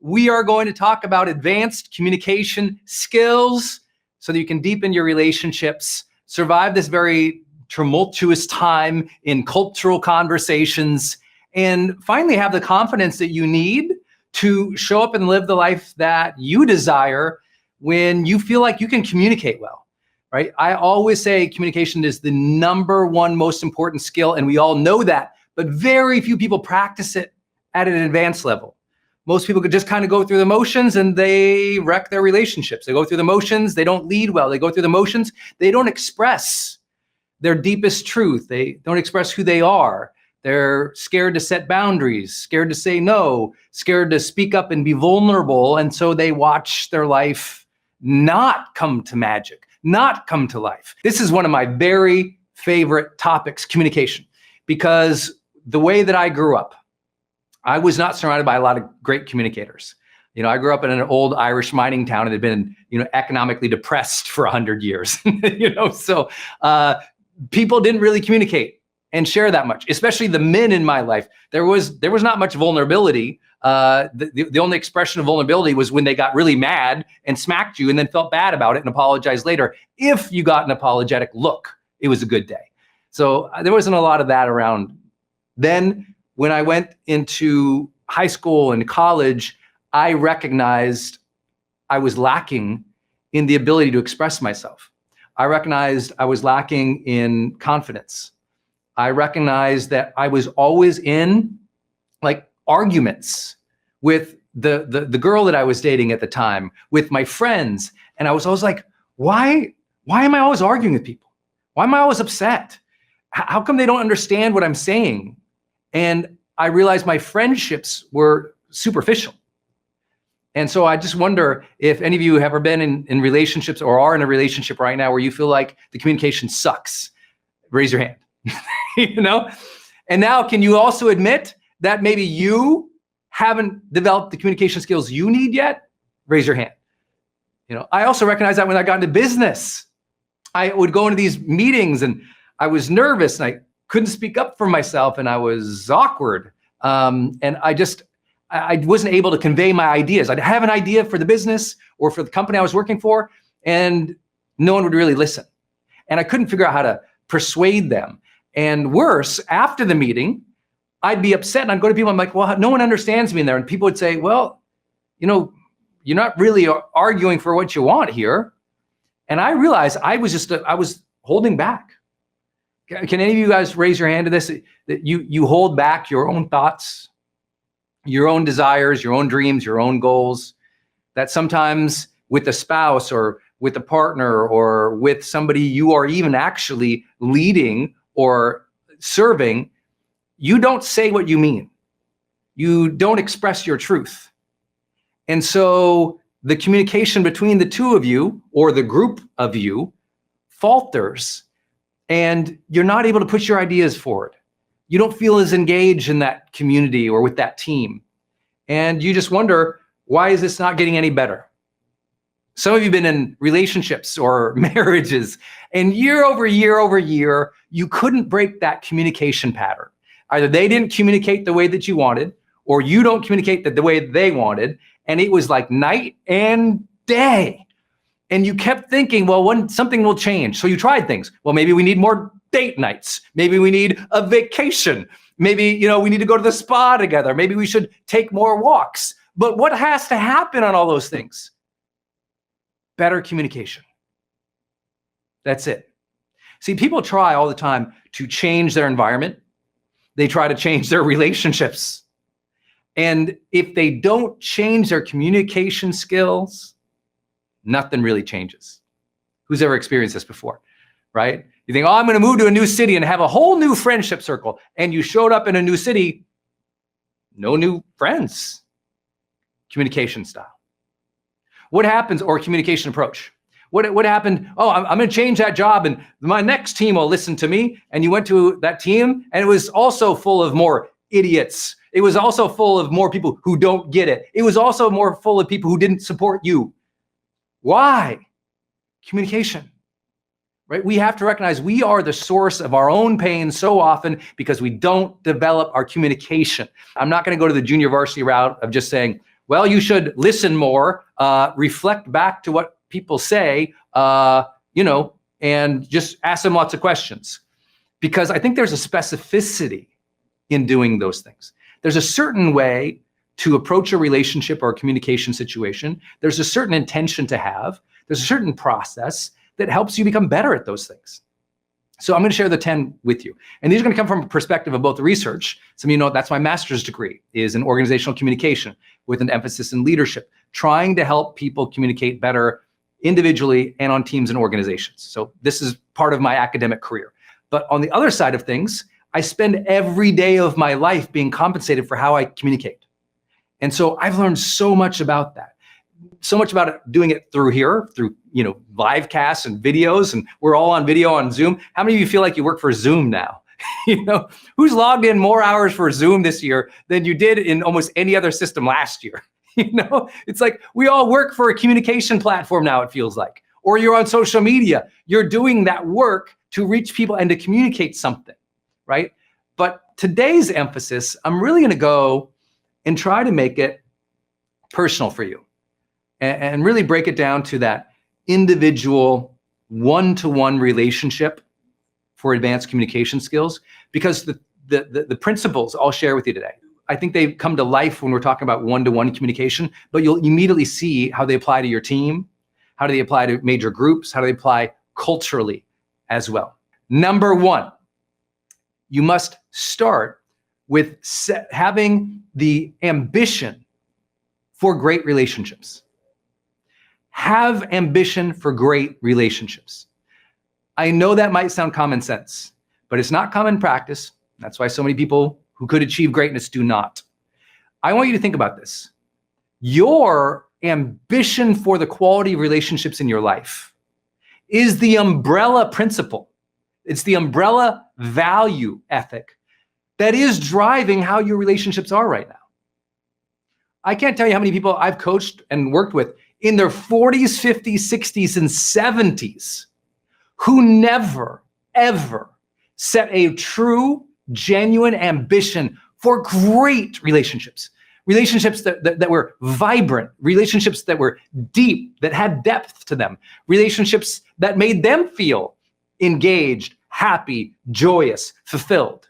we are going to talk about advanced communication skills so that you can deepen your relationships, survive this very tumultuous time in cultural conversations, and finally have the confidence that you need to show up and live the life that you desire when you feel like you can communicate well, right? I always say communication is the number one most important skill, and we all know that, but very few people practice it at an advanced level. Most people could just kind of go through the motions and they wreck their relationships. They go through the motions, they don't lead well. They go through the motions, they don't express their deepest truth. They don't express who they are. They're scared to set boundaries, scared to say no, scared to speak up and be vulnerable. And so they watch their life not come to magic, not come to life. This is one of my very favorite topics, communication, because the way that I grew up, I was not surrounded by a lot of great communicators. You know, I grew up in an old Irish mining town and had been, economically depressed for 100 years, so people didn't really communicate and share that much, especially the men in my life. There was not much vulnerability. The only expression of vulnerability was when they got really mad and smacked you and then felt bad about it and apologized later. If you got an apologetic look, it was a good day. So there wasn't a lot of that around. Then when I went into high school and college, I recognized I was lacking in the ability to express myself. I recognized I was lacking in confidence. I recognized that I was always in arguments with the girl that I was dating at the time, with my friends. And I was always like, why am I always arguing with people? Why am I always upset? How come they don't understand what I'm saying? And I realized my friendships were superficial. And so I just wonder if any of you have ever been in relationships or are in a relationship right now where you feel like the communication sucks. Raise your hand. And now, can you also admit that maybe you haven't developed the communication skills you need yet? Raise your hand. I also recognize that when I got into business, I would go into these meetings and I was nervous and I couldn't speak up for myself and I was awkward. And I wasn't able to convey my ideas. I'd have an idea for the business or for the company I was working for, and no one would really listen. And I couldn't figure out how to persuade them. And worse, after the meeting, I'd be upset and I'd go to people, I'm like, well, no one understands me in there. And people would say, well, you're not really arguing for what you want here. And I realized I was holding back. Can any of you guys raise your hand to this? That you hold back your own thoughts, your own desires, your own dreams, your own goals, that sometimes with a spouse or with a partner or with somebody you are even actually leading or serving, you don't say what you mean. You don't express your truth. And so the communication between the two of you or the group of you falters and you're not able to put your ideas forward. You don't feel as engaged in that community or with that team. And you just wonder, why is this not getting any better? Some of you have been in relationships or marriages, and year over year over year, you couldn't break that communication pattern. Either they didn't communicate the way that you wanted, or you don't communicate the way they wanted, and it was like night and day. And you kept thinking, well, something will change. So you tried things. Well, maybe we need more date nights. Maybe we need a vacation. Maybe, we need to go to the spa together. Maybe we should take more walks. But what has to happen on all those things? Better communication. That's it. See, people try all the time to change their environment. They try to change their relationships. And if they don't change their communication skills, nothing really changes. Who's ever experienced this before, right? You think, I'm going to move to a new city and have a whole new friendship circle. And you showed up in a new city, no new friends. Communication style. What happens, or communication approach? What happened? Oh, I'm going to change that job and my next team will listen to me. And you went to that team and it was also full of more idiots. It was also full of more people who don't get it. It was also more full of people who didn't support you. Why? Communication, right? We have to recognize we are the source of our own pain so often because we don't develop our communication. I'm not going to go to the junior varsity route of just saying, well, you should listen more, reflect back to what people say, and just ask them lots of questions. Because I think there's a specificity in doing those things. There's a certain way to approach a relationship or a communication situation. There's a certain intention to have. There's a certain process that helps you become better at those things. So I'm going to share the 10 with you. And these are going to come from a perspective of both the research. Some of you know that's my master's degree, is in organizational communication with an emphasis in leadership, trying to help people communicate better individually and on teams and organizations. So this is part of my academic career. But on the other side of things, I spend every day of my life being compensated for how I communicate. And so I've learned so much about that. So much about it, doing it through live casts and videos, and we're all on video on Zoom. How many of you feel like you work for Zoom now? Who's logged in more hours for Zoom this year than you did in almost any other system last year? It's like we all work for a communication platform now, it feels like. Or you're on social media. You're doing that work to reach people and to communicate something, right? But today's emphasis, I'm really going to go and try to make it personal for you. And really break it down to that individual one-to-one relationship for advanced communication skills, because the principles I'll share with you today, I think they come to life when we're talking about one-to-one communication, but you'll immediately see how they apply to your team, how do they apply to major groups, how do they apply culturally as well. Number one, you must start with having the ambition for great relationships. Have ambition for great relationships. I know that might sound common sense, but it's not common practice. That's why so many people who could achieve greatness do not. I want you to think about this. Your ambition for the quality of relationships in your life is the umbrella principle. It's the umbrella value ethic that is driving how your relationships are right now. I can't tell you how many people I've coached and worked with in their 40s, 50s, 60s, and 70s who never, ever set a true, genuine ambition for great relationships. Relationships that were vibrant, relationships that were deep, that had depth to them, relationships that made them feel engaged, happy, joyous, fulfilled.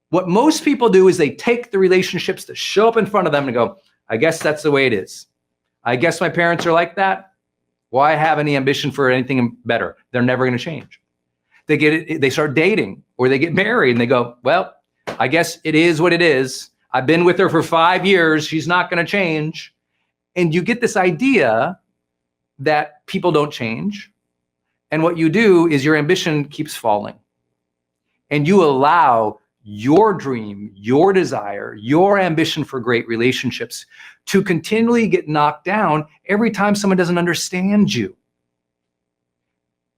What most people do is they take the relationships that show up in front of them and go, I guess that's the way it is. I guess my parents are like that. Why have any ambition for anything better? They're never going to change. They start dating or they get married and they go, well, I guess it is what it is. I've been with her for 5 years. She's not going to change. And you get this idea that people don't change. And what you do is your ambition keeps falling. And you allow your dream, your desire, your ambition for great relationships to continually get knocked down every time someone doesn't understand you.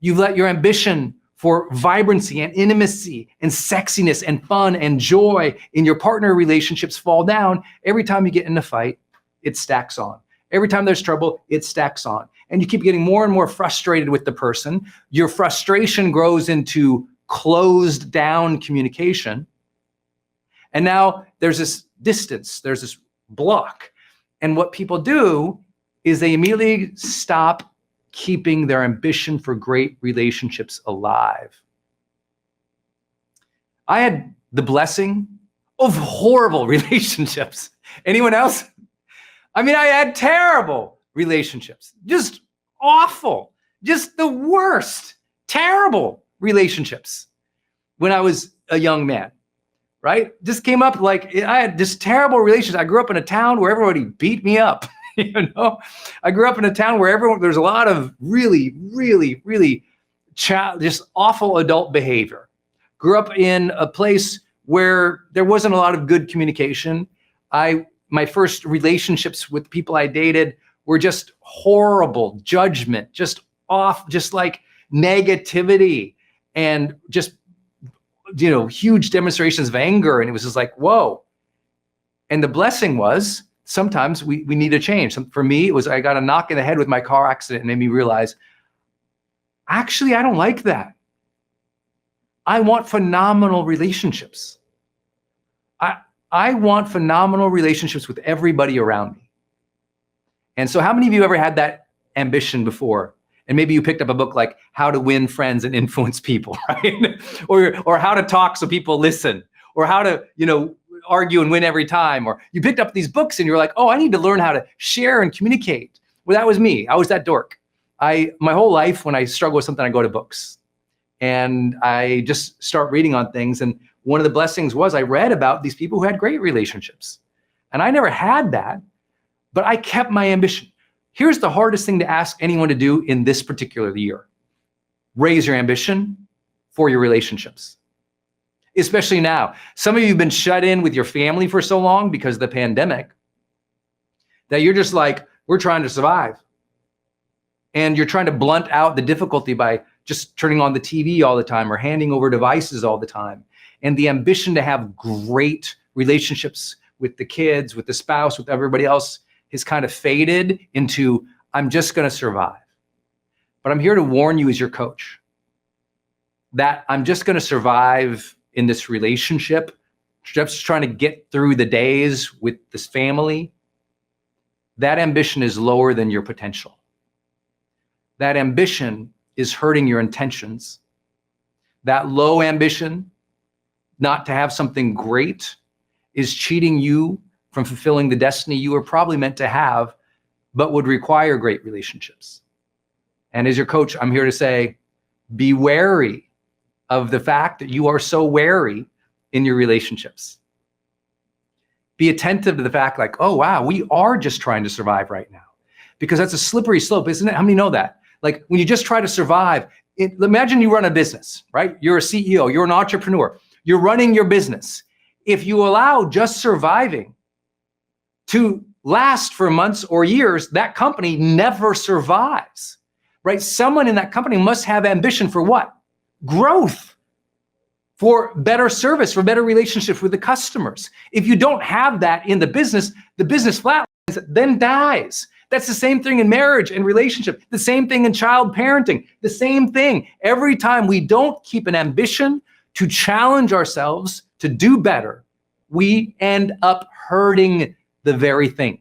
You've let your ambition for vibrancy and intimacy and sexiness and fun and joy in your partner relationships fall down. Every time you get in a fight, it stacks on. Every time there's trouble, it stacks on. And you keep getting more and more frustrated with the person. Your frustration grows into closed down communication. And now there's this distance, there's this block. And what people do is they immediately stop keeping their ambition for great relationships alive. I had the blessing of horrible relationships. Anyone else? I mean, I had terrible relationships, just awful, just the worst, terrible relationships when I was a young man. Right? Just came up like I had this terrible relationship. I grew up in a town where everybody beat me up. I grew up in a town where there's a lot of really, really, really just awful adult behavior. Grew up in a place where there wasn't a lot of good communication. My first relationships with people I dated were just horrible, judgment, just off, just like negativity and just huge demonstrations of anger. And it was just like, whoa. And the blessing was sometimes we need a change. For me, it was I got a knock in the head with my car accident and made me realize, actually, I don't like that. I want phenomenal relationships. I want phenomenal relationships with everybody around me. And so how many of you ever had that ambition before? And maybe you picked up a book like How to Win Friends and Influence People, right? or How to Talk So People Listen, or How to, argue and win every time. Or you picked up these books and you're like, oh, I need to learn how to share and communicate. Well, that was me. I was that dork. My whole life, when I struggle with something, I go to books and I just start reading on things. And one of the blessings was I read about these people who had great relationships. And I never had that, but I kept my ambition. Here's the hardest thing to ask anyone to do in this particular year. Raise your ambition for your relationships. Especially now. Some of you have been shut in with your family for so long because of the pandemic that you're just like, we're trying to survive. And you're trying to blunt out the difficulty by just turning on the TV all the time or handing over devices all the time. And the ambition to have great relationships with the kids, with the spouse, with everybody else has kind of faded into, I'm just going to survive. But I'm here to warn you as your coach that I'm just going to survive in this relationship, just trying to get through the days with this family. That ambition is lower than your potential. That ambition is hurting your intentions. That low ambition, not to have something great, is cheating you from fulfilling the destiny you were probably meant to have, but would require great relationships. And as your coach, I'm here to say, be wary of the fact that you are so wary in your relationships. Be attentive to the fact like, oh, wow, we are just trying to survive right now. Because that's a slippery slope, isn't it? How many know that? Like when you just try to survive, imagine you run a business, right? You're a CEO, you're an entrepreneur, you're running your business. If you allow just surviving to last for months or years, that company never survives, right? Someone in that company must have ambition for what? Growth, for better service, for better relationships with the customers. If you don't have that in the business flatlines, then dies. That's the same thing in marriage and relationship, the same thing in child parenting, the same thing. Every time we don't keep an ambition to challenge ourselves to do better, we end up hurting the very thing.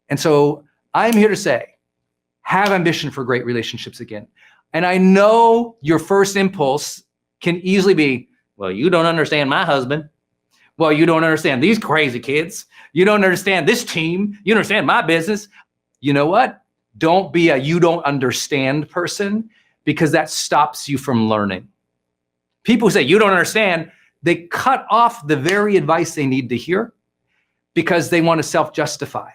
And so I'm here to say, have ambition for great relationships again. And I know your first impulse can easily be, well, you don't understand my husband. Well, you don't understand these crazy kids. You don't understand this team. You don't understand my business. You know what? Don't be a you don't understand person, because that stops you from learning. People who say you don't understand, they cut off the very advice they need to hear because they want to self-justify.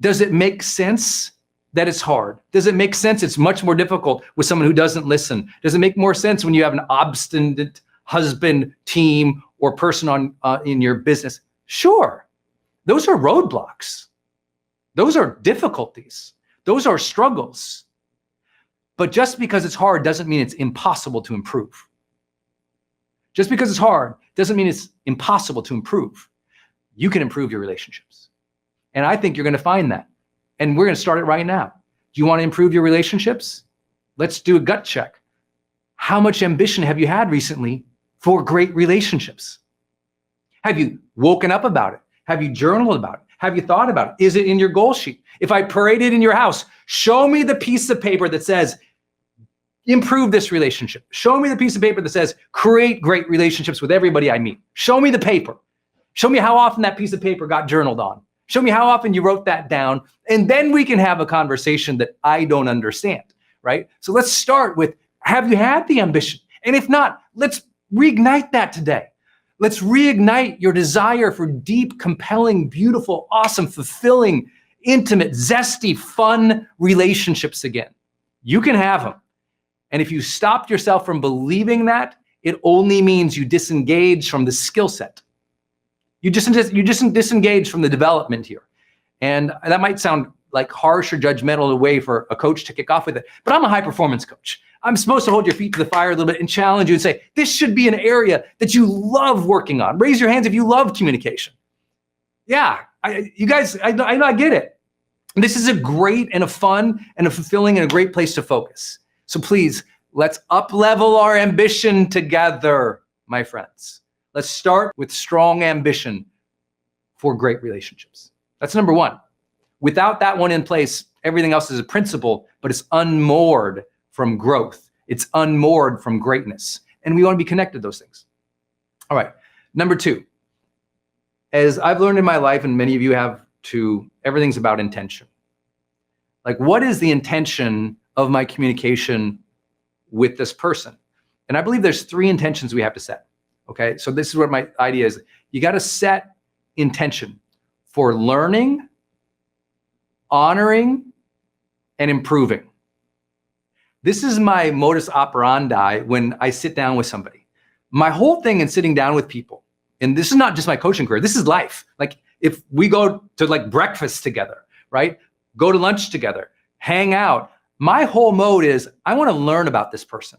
Does it make sense that it's hard? Does it make sense it's much more difficult with someone who doesn't listen? Does it make more sense when you have an obstinate husband, team, or person in your business? Sure. Those are roadblocks. Those are difficulties. Those are struggles. But just because it's hard doesn't mean it's impossible to improve. Just because it's hard doesn't mean it's impossible to improve. You can improve your relationships. And I think you're going to find that. And we're going to start it right now. Do you want to improve your relationships? Let's do a gut check. How much ambition have you had recently for great relationships? Have you woken up about it? Have you journaled about it? Have you thought about it? Is it in your goal sheet? If I paraded in your house, show me the piece of paper that says, improve this relationship. Show me the piece of paper that says, create great relationships with everybody I meet. Show me the paper. Show me how often that piece of paper got journaled on. Show me how often you wrote that down. And then we can have a conversation that I don't understand, right? So let's start with, have you had the ambition? And if not, let's reignite that today. Let's reignite your desire for deep, compelling, beautiful, awesome, fulfilling, intimate, zesty, fun relationships again. You can have them. And if you stopped yourself from believing that, it only means you disengage from the skill set. You just disengage from the development here. And that might sound like harsh or judgmental in a way for a coach to kick off with it, but I'm a high performance coach. I'm supposed to hold your feet to the fire a little bit and challenge you and say, this should be an area that you love working on. Raise your hands if you love communication. Yeah, you guys, I know I get it. And this is a great and a fun and a fulfilling and a great place to focus. So please, let's up-level our ambition together, my friends. Let's start with strong ambition for great relationships. That's number one. Without that one in place, everything else is a principle, but it's unmoored from growth. It's unmoored from greatness. And we want to be connected to those things. All right. Number 2, as I've learned in my life, and many of you have too, everything's about intention. Like, what is the intention of my communication with this person? And I believe there's 3 intentions we have to set. Okay. So this is what my idea is. You got to set intention for learning, honoring, and improving. This is my modus operandi when I sit down with somebody. My whole thing in sitting down with people, and this is not just my coaching career, this is life. Like, if we go to like breakfast together, right? Go to lunch together, hang out. My whole mode is I want to learn about this person.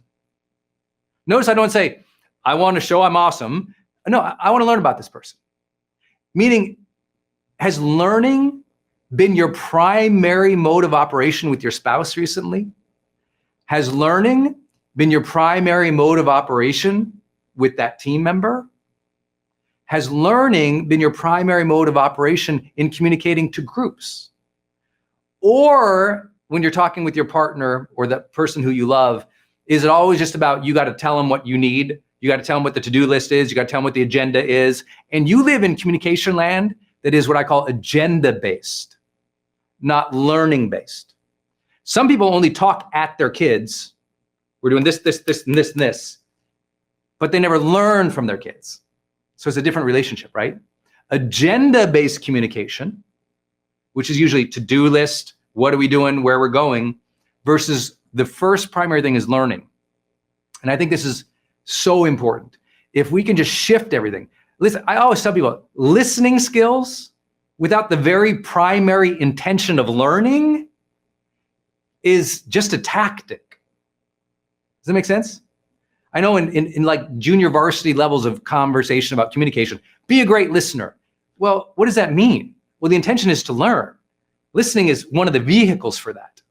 Notice I don't say, I want to show I'm awesome. No, I want to learn about this person. Meaning, has learning been your primary mode of operation with your spouse recently? Has learning been your primary mode of operation with that team member? Has learning been your primary mode of operation in communicating to groups? Or when you're talking with your partner or the person who you love, is it always just about you got to tell them what you need? You got to tell them what the to-do list is. You got to tell them what the agenda is. And you live in communication land that is what I call agenda-based, not learning-based. Some people only talk at their kids. We're doing this, this, this, and this, and this. But they never learn from their kids. So it's a different relationship, right? Agenda-based communication, which is usually to-do list, what are we doing, where we're going, versus the first primary thing is learning. And I think this is so important. If we can just shift everything. Listen, I always tell people, listening skills without the very primary intention of learning is just a tactic. Does that make sense? I know in like junior varsity levels of conversation about communication, be a great listener. Well, what does that mean? Well, the intention is to learn. Listening is one of the vehicles for that.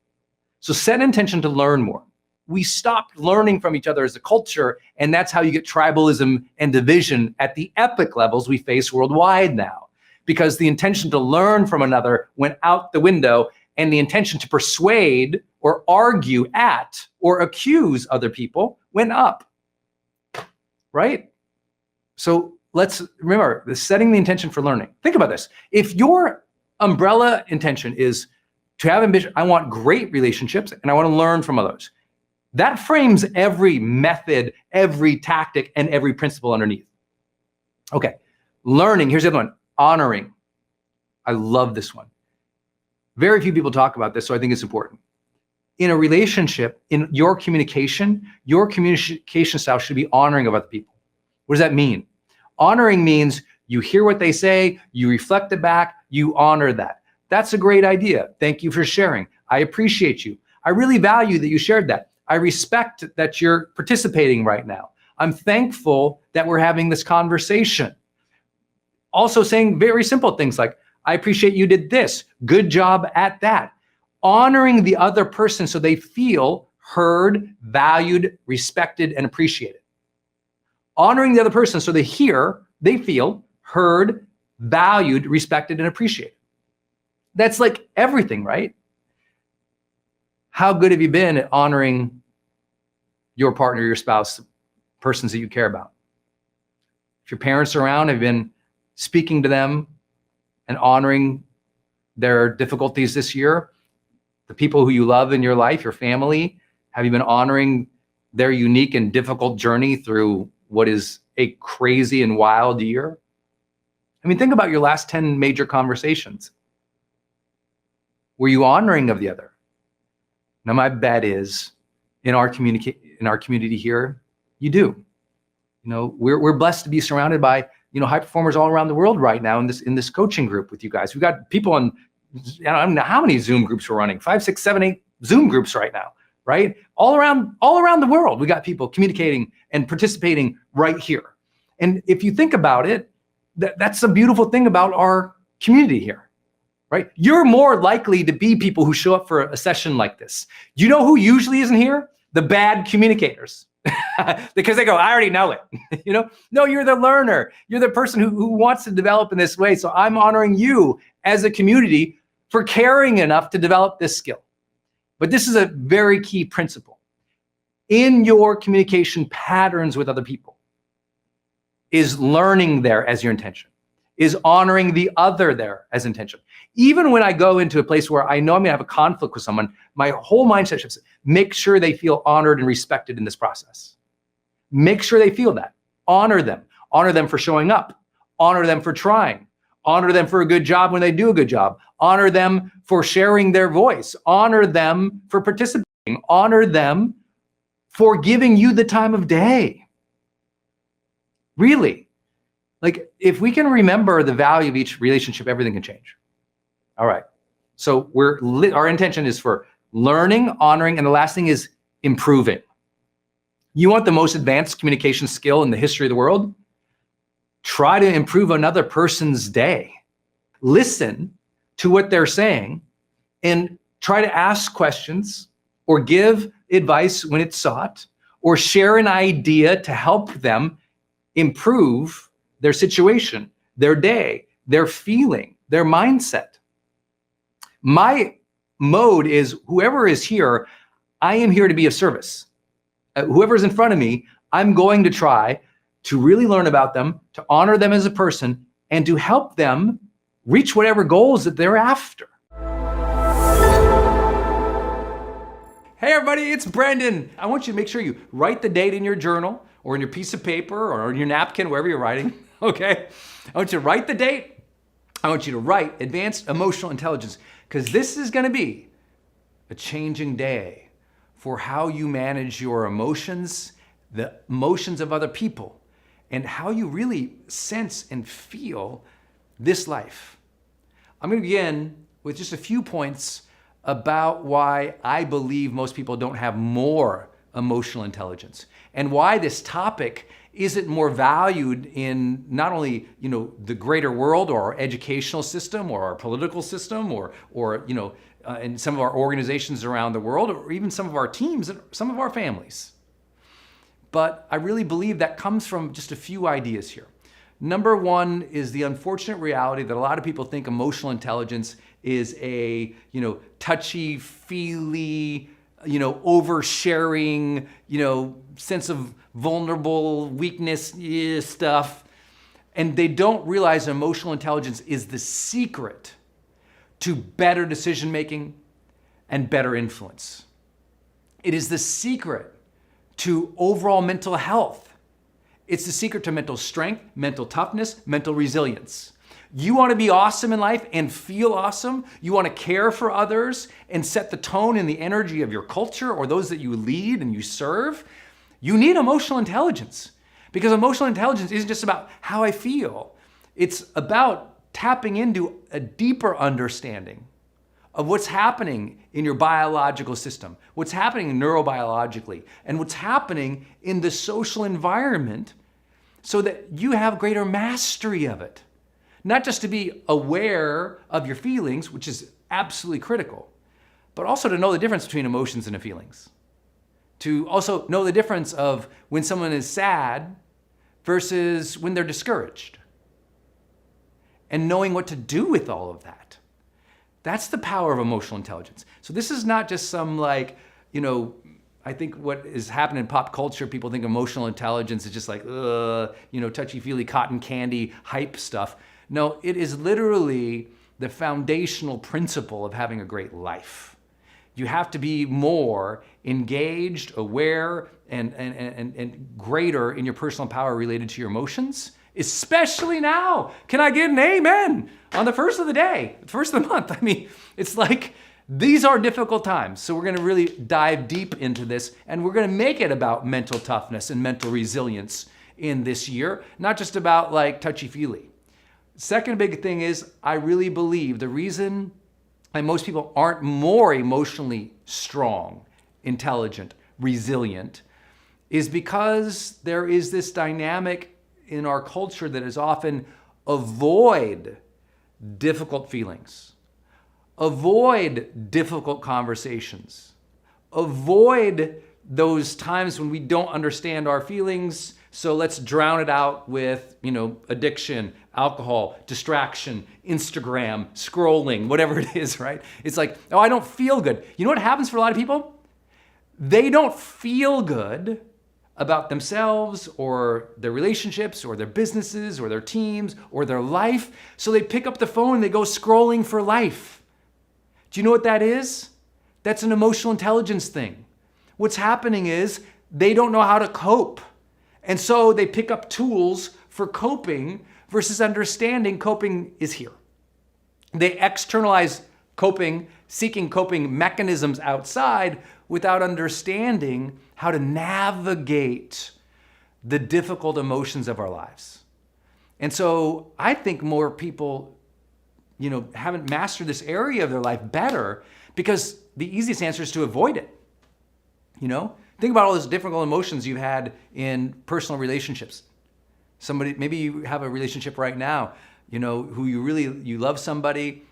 So set an intention to learn more. We stopped learning from each other as a culture, and that's how you get tribalism and division at the epic levels we face worldwide now. Because the intention to learn from another went out the window, and the intention to persuade or argue at or accuse other people went up. Right? So let's remember, setting the intention for learning. Think about this. If your umbrella intention is to have ambition, I want great relationships and I want to learn from others. That frames every method, every tactic, and every principle underneath. Okay, learning, here's the other one, honoring. I love this one. Very few people talk about this, so I think it's important. In a relationship, in your communication style should be honoring of other people. What does that mean? Honoring means you hear what they say, you reflect it back, you honor that. That's a great idea. Thank you for sharing. I appreciate you. I really value that you shared that. I respect that you're participating right now. I'm thankful that we're having this conversation. Also saying very simple things like, I appreciate you did this. Good job at that. Honoring the other person so they feel heard, valued, respected, and appreciated. Honoring the other person so they feel heard, valued, respected, and appreciated. That's like everything, right? How good have you been at honoring your partner, your spouse, persons that you care about? If your parents are around, have you been speaking to them and honoring their difficulties this year? The people who you love in your life, your family, have you been honoring their unique and difficult journey through what is a crazy and wild year? I mean, think about your last 10 major conversations. Were you honoring of the other? Now, my bet is in our community here, you do. You know, we're blessed to be surrounded by, you know, high performers all around the world right now in this coaching group with you guys. We've got people on, I don't know how many Zoom groups we're running, 5, 6, 7, 8 Zoom groups right now, right? All around the world, we got people communicating and participating right here. And if you think about it, that's a beautiful thing about our community here, right? You're more likely to be people who show up for a session like this. You know who usually isn't here? The bad communicators. Because they go, I already know it. You know, no, you're the learner. You're the person who wants to develop in this way. So I'm honoring you as a community for caring enough to develop this skill. But this is a very key principle. In your communication patterns with other people, is learning there as your intention, is honoring the other there as intention. Even when I go into a place where I know I'm gonna have a conflict with someone, my whole mindset shifts. Make sure they feel honored and respected in this process. Make sure they feel that. Honor them for showing up, honor them for trying, honor them for a good job when they do a good job, honor them for sharing their voice, honor them for participating, honor them for giving you the time of day. Really, like if we can remember the value of each relationship, everything can change. All right, so our intention is for learning, honoring, and the last thing is improving. You want the most advanced communication skill in the history of the world? Try to improve another person's day. Listen to what they're saying and try to ask questions or give advice when it's sought or share an idea to help them improve their situation, their day, their feeling, their mindset. My mode is whoever is here, I am here to be of service. Whoever's in front of me, I'm going to try to really learn about them, to honor them as a person, and to help them reach whatever goals that they're after. Hey everybody, it's Brendon. I want you to make sure you write the date in your journal or in your piece of paper or in your napkin, wherever you're writing, okay? I want you to write the date. I want you to write advanced emotional intelligence, because this is gonna be a changing day for how you manage your emotions, the emotions of other people, and how you really sense and feel this life. I'm gonna begin with just a few points about why I believe most people don't have more emotional intelligence and why this topic isn't more valued in not only the greater world or our educational system or our political system or in some of our organizations around the world or even some of our teams and some of our families. But I really believe that comes from just a few ideas here. Number one is the unfortunate reality that a lot of people think emotional intelligence is a, touchy-feely, oversharing, sense of vulnerable weakness stuff. And they don't realize emotional intelligence is the secret to better decision-making and better influence. It is the secret to overall mental health. It's the secret to mental strength, mental toughness, mental resilience. You want to be awesome in life and feel awesome. You want to care for others and set the tone and the energy of your culture or those that you lead and you serve. You need emotional intelligence, because emotional intelligence isn't just about how I feel. It's about tapping into a deeper understanding of what's happening in your biological system, what's happening neurobiologically, and what's happening in the social environment so that you have greater mastery of it. Not just to be aware of your feelings, which is absolutely critical, but also to know the difference between emotions and feelings. To also know the difference of when someone is sad versus when they're discouraged. And knowing what to do with all of that. That's the power of emotional intelligence. So this is not just some I think what is happening in pop culture, people think emotional intelligence is just like, touchy-feely cotton candy hype stuff. No, it is literally the foundational principle of having a great life. You have to be more engaged, aware, and greater in your personal power related to your emotions, especially now. Can I get an amen on the first of the day, first of the month? I mean, it's like, these are difficult times. So we're gonna really dive deep into this, and we're gonna make it about mental toughness and mental resilience in this year, not just about like touchy-feely. Second big thing is, I really believe the reason why most people aren't more emotionally strong, intelligent, resilient, is because there is this dynamic in our culture that is often avoid difficult feelings, avoid difficult conversations, avoid those times when we don't understand our feelings, so let's drown it out with, addiction, alcohol, distraction, Instagram, scrolling, whatever it is, right? It's like, oh, I don't feel good. You know what happens for a lot of people? They don't feel good about themselves or their relationships or their businesses or their teams or their life. So they pick up the phone and they go scrolling for life. Do you know what that is? That's an emotional intelligence thing. What's happening is they don't know how to cope. And so they pick up tools for coping versus understanding coping is here. They externalize coping, seeking coping mechanisms outside without understanding how to navigate the difficult emotions of our lives. And so I think more people, haven't mastered this area of their life better because the easiest answer is to avoid it. Think about all those difficult emotions you've had in personal relationships. Maybe you have a relationship right now, who you love somebody,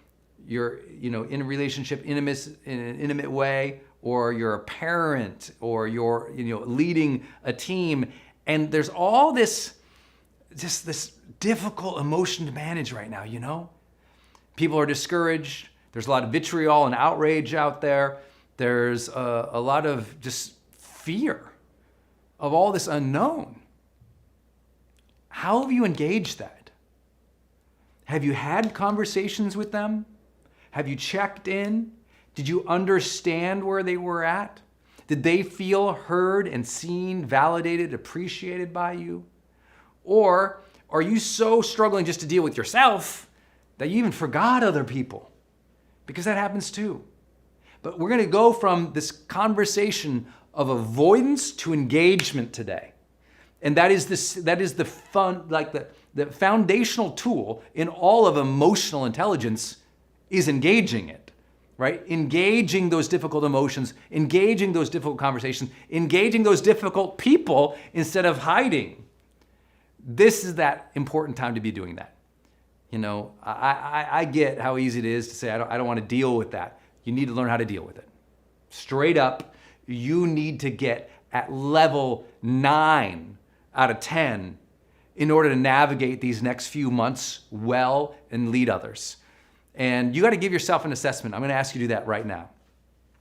you're, in a relationship in an intimate way, or you're a parent, or you're, leading a team, and there's all this difficult emotion to manage right now, People are discouraged. There's a lot of vitriol and outrage out there. There's a lot of just fear of all this unknown. How have you engaged that? Have you had conversations with them? Have you checked in? Did you understand where they were at? Did they feel heard and seen, validated, appreciated by you? Or are you so struggling just to deal with yourself that you even forgot other people? Because that happens too. But we're going to go from this conversation of avoidance to engagement today. And that is the foundational tool in all of emotional intelligence is engaging it, right? Engaging those difficult emotions, engaging those difficult conversations, engaging those difficult people instead of hiding. This is that important time to be doing that. I get how easy it is to say, I don't want to deal with that. You need to learn how to deal with it. Straight up, you need to get at level 9 out of 10 in order to navigate these next few months well and lead others. And you got to give yourself an assessment. I'm going to ask you to do that right now.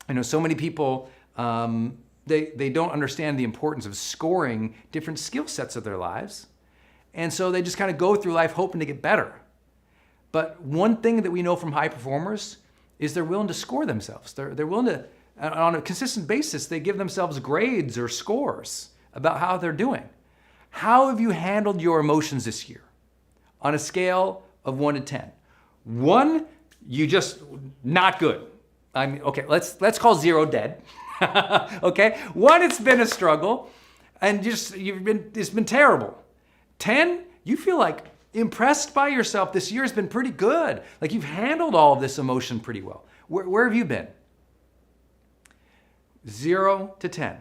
I know so many people, they don't understand the importance of scoring different skill sets of their lives. And so they just kind of go through life hoping to get better. But one thing that we know from high performers is they're willing to score themselves. They're willing to, on a consistent basis, they give themselves grades or scores about how they're doing. How have you handled your emotions this year? On a scale of 1 to 10. 1, you just not good. Okay, let's call 0 dead. Okay, 1, it's been a struggle, and it's been terrible. 10, you feel like impressed by yourself. This year has been pretty good. Like you've handled all of this emotion pretty well. Where have you been? 0 to 10.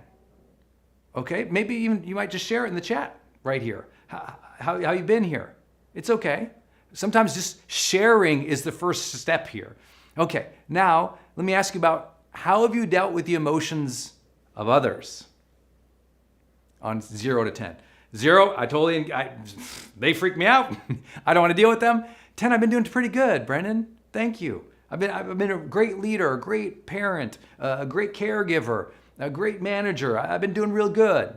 Okay, maybe even you might just share it in the chat right here. How you been here? It's okay. Sometimes just sharing is the first step here. Okay, now let me ask you about how have you dealt with the emotions of others on 0 to 10. 0, they freak me out. I don't want to deal with them. 10, I've been doing pretty good, Brendon. Thank you. I've been a great leader, a great parent, a great caregiver, a great manager. I've been doing real good.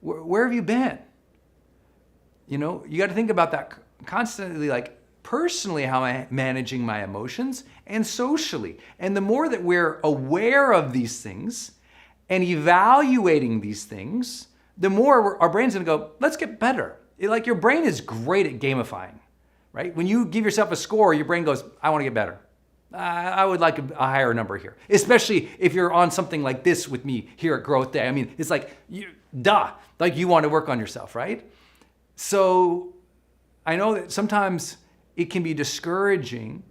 Where have you been? You got to think about that constantly, like personally, how I'm managing my emotions and socially. And the more that we're aware of these things and evaluating these things, the more our brain's gonna go, let's get better. Like your brain is great at gamifying, right? When you give yourself a score, your brain goes, I wanna get better. I would like a higher number here, especially if you're on something like this with me here at Growth Day. I mean, it's like, like you want to work on yourself, right? So I know that sometimes it can be discouraging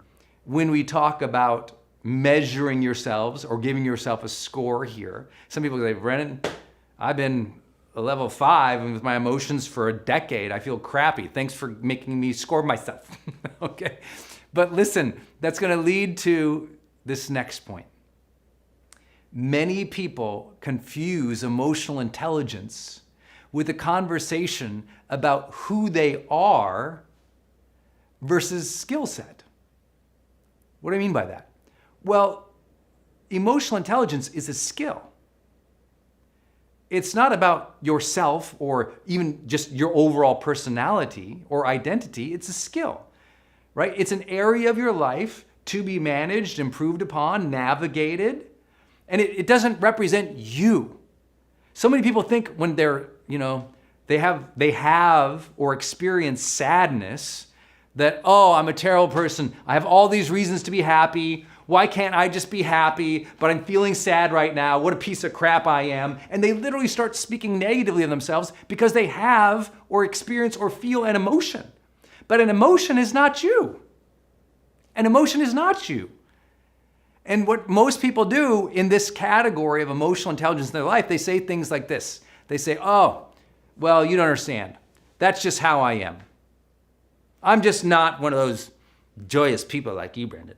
when we talk about measuring yourselves or giving yourself a score here. Some people say, Brendon, I've been a level 5 and with my emotions for a decade. I feel crappy. Thanks for making me score myself. Okay. But listen, that's going to lead to this next point. Many people confuse emotional intelligence with a conversation about who they are versus skill set. What do I mean by that? Well, emotional intelligence is a skill. It's not about yourself or even just your overall personality or identity. It's a skill, right? It's an area of your life to be managed, improved upon, navigated, and it doesn't represent you. So many people think when they're, they have or experience sadness that, oh, I'm a terrible person. I have all these reasons to be happy. Why can't I just be happy? But I'm feeling sad right now. What a piece of crap I am. And they literally start speaking negatively of themselves because they have or experience or feel an emotion. But an emotion is not you. An emotion is not you. And what most people do in this category of emotional intelligence in their life, they say things like this. They say, oh, well, you don't understand. That's just how I am. I'm just not one of those joyous people like you, Brendon.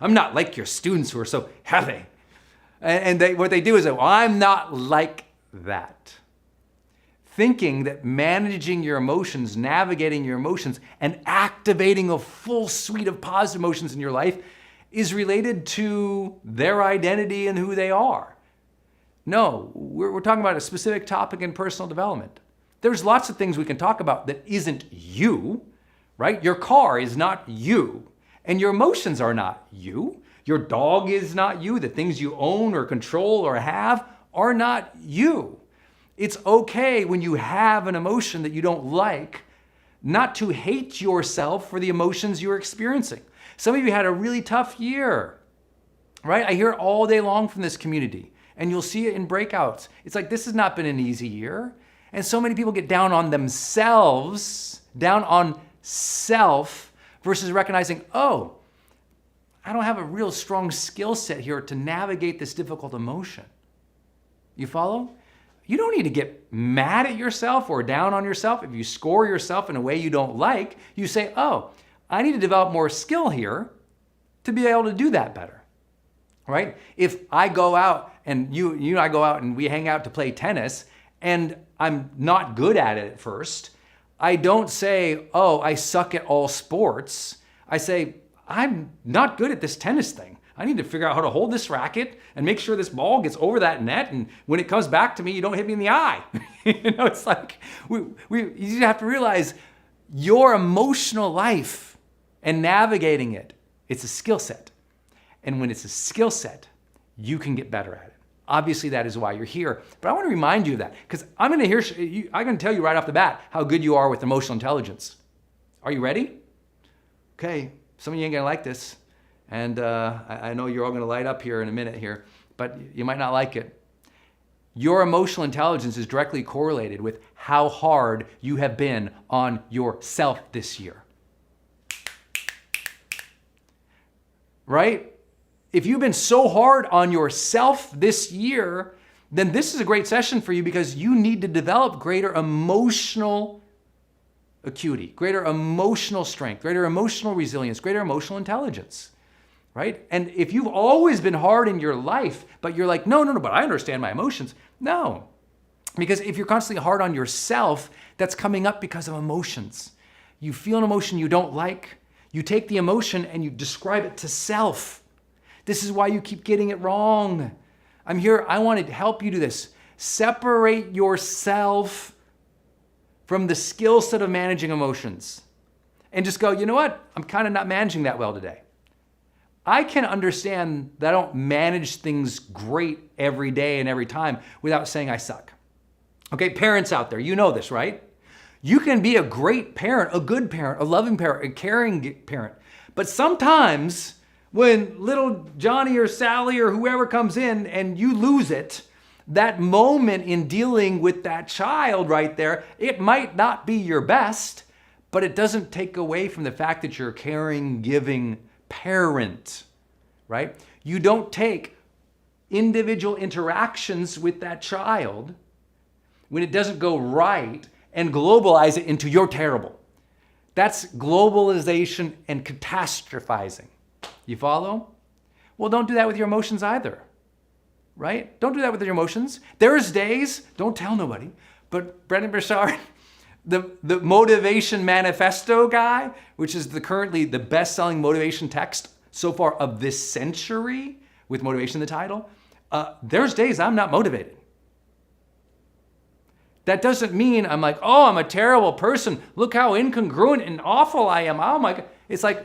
I'm not like your students who are so happy. And what they do is, well, I'm not like that. Thinking that managing your emotions, navigating your emotions, and activating a full suite of positive emotions in your life is related to their identity and who they are. No, we're talking about a specific topic in personal development. There's lots of things we can talk about that isn't you, right? Your car is not you, and your emotions are not you. Your dog is not you. The things you own or control or have are not you. It's okay when you have an emotion that you don't like, not to hate yourself for the emotions you're experiencing. Some of you had a really tough year, right? I hear it all day long from this community, and you'll see it in breakouts. It's like, this has not been an easy year. And so many people get down on themselves, down on self, versus recognizing, oh, I don't have a real strong skill set here to navigate this difficult emotion. You follow? You don't need to get mad at yourself or down on yourself. If you score yourself in a way you don't like, you say, oh, I need to develop more skill here to be able to do that better, right? If I go out and you and I go out and we hang out to play tennis and I'm not good at it at first, I don't say, oh, I suck at all sports. I say, I'm not good at this tennis thing. I need to figure out how to hold this racket and make sure this ball gets over that net. And when it comes back to me, you don't hit me in the eye. It's like, you have to realize your emotional life and navigating it, it's a skill set. And when it's a skill set, you can get better at it. Obviously, that is why you're here. But I want to remind you of that because I'm going to tell you right off the bat how good you are with emotional intelligence. Are you ready? Okay, some of you ain't going to like this. And I know you're all going to light up here in a minute here, but you might not like it. Your emotional intelligence is directly correlated with how hard you have been on yourself this year. Right? If you've been so hard on yourself this year, then this is a great session for you because you need to develop greater emotional acuity, greater emotional strength, greater emotional resilience, greater emotional intelligence, right? And if you've always been hard in your life, but you're like, no, but I understand my emotions. No, because if you're constantly hard on yourself, that's coming up because of emotions. You feel an emotion you don't like, you take the emotion and you describe it to self. This is why you keep getting it wrong. I'm here, I want to help you do this. Separate yourself from the skill set of managing emotions. And just go, you know what? I'm kind of not managing that well today. I can understand that I don't manage things great every day and every time without saying I suck. Okay, parents out there, you know this, right? You can be a great parent, a good parent, a loving parent, a caring parent. But sometimes when little Johnny or Sally or whoever comes in and you lose it, that moment in dealing with that child right there, it might not be your best, but it doesn't take away from the fact that you're a caring, giving parent, right? You don't take individual interactions with that child when it doesn't go right and globalize it into you're terrible. That's globalization and catastrophizing. You follow? Well, don't do that with your emotions either, right? Don't do that with your emotions. There's days, don't tell nobody, but Brendon Burchard, the motivation manifesto guy, which is currently the best-selling motivation text so far of this century, with motivation in the title, there's days I'm not motivated. That doesn't mean I'm like, oh, I'm a terrible person. Look how incongruent and awful I am. Oh my God. It's like,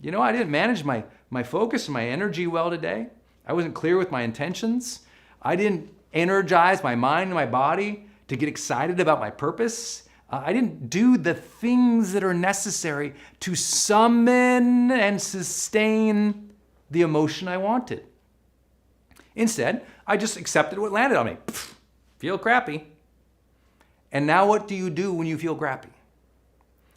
I didn't manage my focus and my energy well today. I wasn't clear with my intentions. I didn't energize my mind and my body to get excited about my purpose. I didn't do the things that are necessary to summon and sustain the emotion I wanted. Instead, I just accepted what landed on me. Feel crappy. And now what do you do when you feel crappy?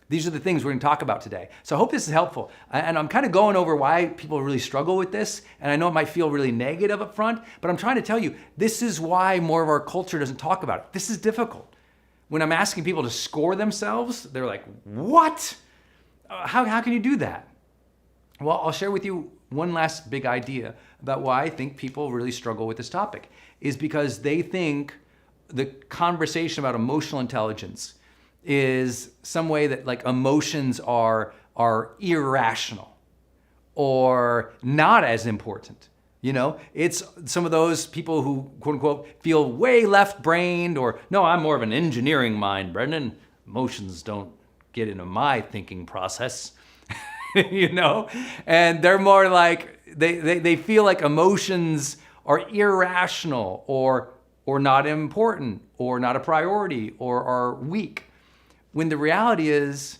These are the things we're going to talk about today. So I hope this is helpful. And I'm kind of going over why people really struggle with this. And I know it might feel really negative up front, but I'm trying to tell you, this is why more of our culture doesn't talk about it. This is difficult. When I'm asking people to score themselves, they're like, what? How can you do that? Well, I'll share with you one last big idea about why I think people really struggle with this topic, is because they think the conversation about emotional intelligence is some way that like emotions are irrational or not as important. It's some of those people who, quote unquote, feel way left-brained, or no, I'm more of an engineering mind, Brendon. Emotions don't get into my thinking process, and they're more like, they feel like emotions are irrational or not important or not a priority or are weak. When the reality is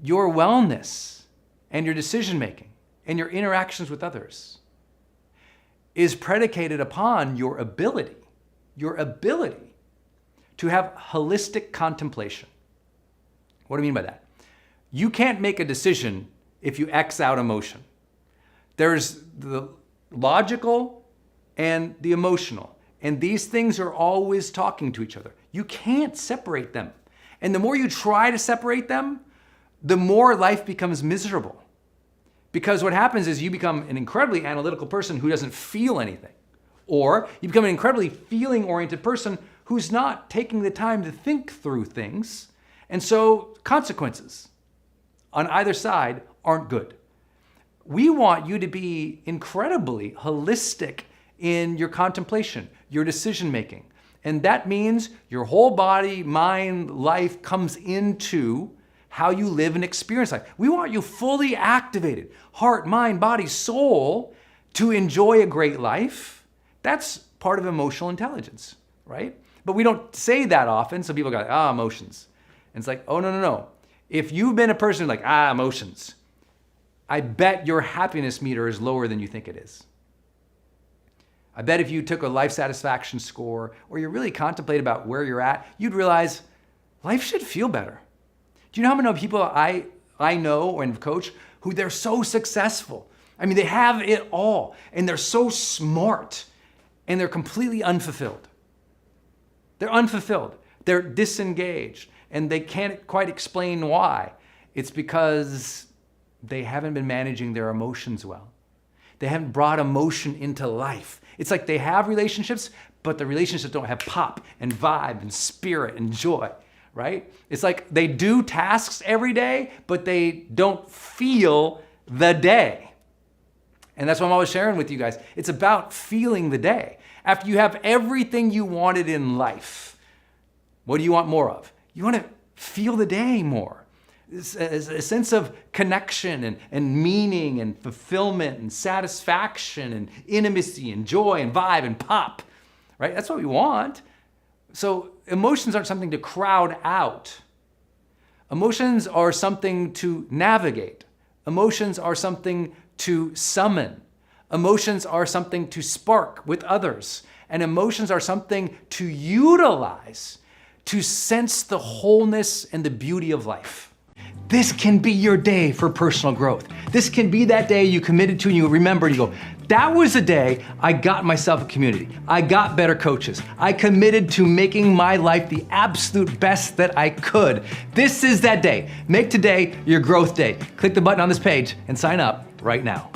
your wellness and your decision-making and your interactions with others is predicated upon your ability to have holistic contemplation. What do I mean by that? You can't make a decision if you X out emotion. There's the logical and the emotional, and these things are always talking to each other. You can't separate them. And the more you try to separate them, the more life becomes miserable. Because what happens is you become an incredibly analytical person who doesn't feel anything. Or you become an incredibly feeling-oriented person who's not taking the time to think through things. And so consequences on either side aren't good. We want you to be incredibly holistic in your contemplation, your decision-making. And that means your whole body, mind, life comes into how you live and experience life. We want you fully activated, heart, mind, body, soul, to enjoy a great life. That's part of emotional intelligence, right? But we don't say that often, so people go, emotions. And it's like, oh, no. If you've been a person who's like, emotions, I bet your happiness meter is lower than you think it is. I bet if you took a life satisfaction score or you really contemplate about where you're at, you'd realize life should feel better. Do you know how many people I know and coach who they're so successful? I mean, they have it all and they're so smart and they're completely unfulfilled. They're unfulfilled. They're disengaged and they can't quite explain why. It's because they haven't been managing their emotions well. They haven't brought emotion into life. It's like they have relationships, but the relationships don't have pop and vibe and spirit and joy, right? It's like they do tasks every day, but they don't feel the day. And that's what I'm always sharing with you guys. It's about feeling the day. After you have everything you wanted in life, what do you want more of? You want to feel the day more. A sense of connection and meaning and fulfillment and satisfaction and intimacy and joy and vibe and pop, right? That's what we want. So emotions aren't something to crowd out. Emotions are something to navigate. Emotions are something to summon. Emotions are something to spark with others. And emotions are something to utilize to sense the wholeness and the beauty of life. This can be your day for personal growth. This can be that day you committed to and you remember and you go, that was the day I got myself a community. I got better coaches. I committed to making my life the absolute best that I could. This is that day. Make today your growth day. Click the button on this page and sign up right now.